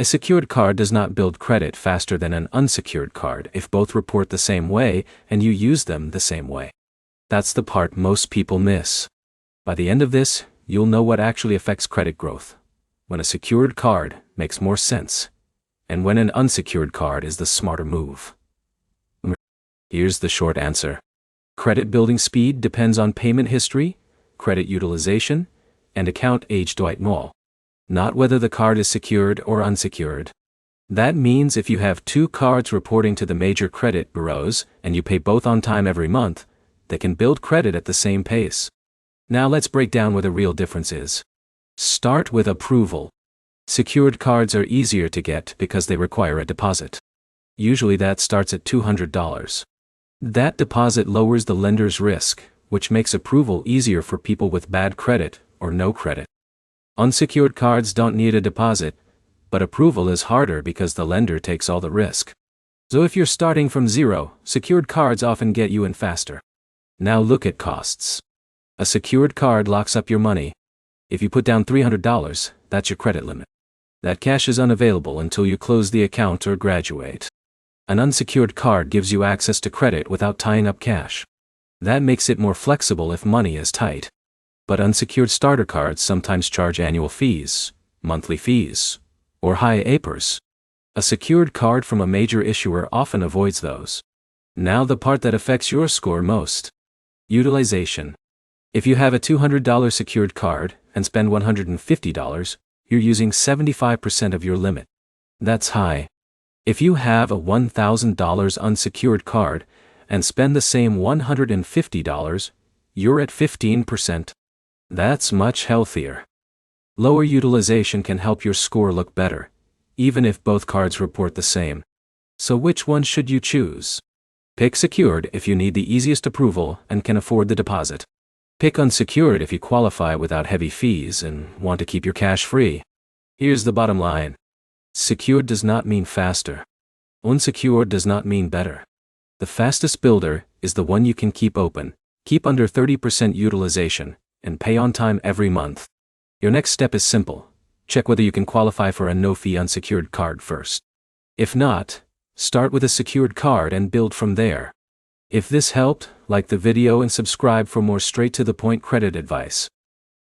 A secured card does not build credit faster than an unsecured card if both report the same way and you use them the same way. That's the part most people miss. By the end of this, you'll know what actually affects credit growth. When a secured card makes more sense, and when an unsecured card is the smarter move. Here's the short answer. Credit building speed depends on payment history, credit utilization, and account age. Not whether the card is secured or unsecured. That means if you have two cards reporting to the major credit bureaus and you pay both on time every month, they can build credit at the same pace. Now let's break down where the real difference is. Start with approval. Secured cards are easier to get because they require a deposit. Usually that starts at $200. That deposit lowers the lender's risk, which makes approval easier for people with bad credit or no credit. Unsecured cards don't need a deposit, but approval is harder because the lender takes all the risk. So if you're starting from zero, secured cards often get you in faster. Now look at costs. A secured card locks up your money. If you put down $300, that's your credit limit. That cash is unavailable until you close the account or graduate. An unsecured card gives you access to credit without tying up cash. That makes it more flexible if money is tight. But unsecured starter cards sometimes charge annual fees, monthly fees, or high APRs. A secured card from a major issuer often avoids those. Now the part that affects your score most. Utilization. If you have a $200 secured card and spend $150, you're using 75% of your limit. That's high. If you have a $1,000 unsecured card and spend the same $150, you're at 15%. That's much healthier. Lower utilization can help your score look better, even if both cards report the same. So which one should you choose? Pick secured if you need the easiest approval and can afford the deposit. Pick unsecured if you qualify without heavy fees and want to keep your cash free. Here's the bottom line. Secured does not mean faster. Unsecured does not mean better. The fastest builder is the one you can keep open, keep under 30% utilization, and pay on time every month. Your next step is simple. Check whether you can qualify for a no-fee unsecured card first. If not, start with a secured card and build from there. If this helped, like the video and subscribe for more straight-to-the-point credit advice.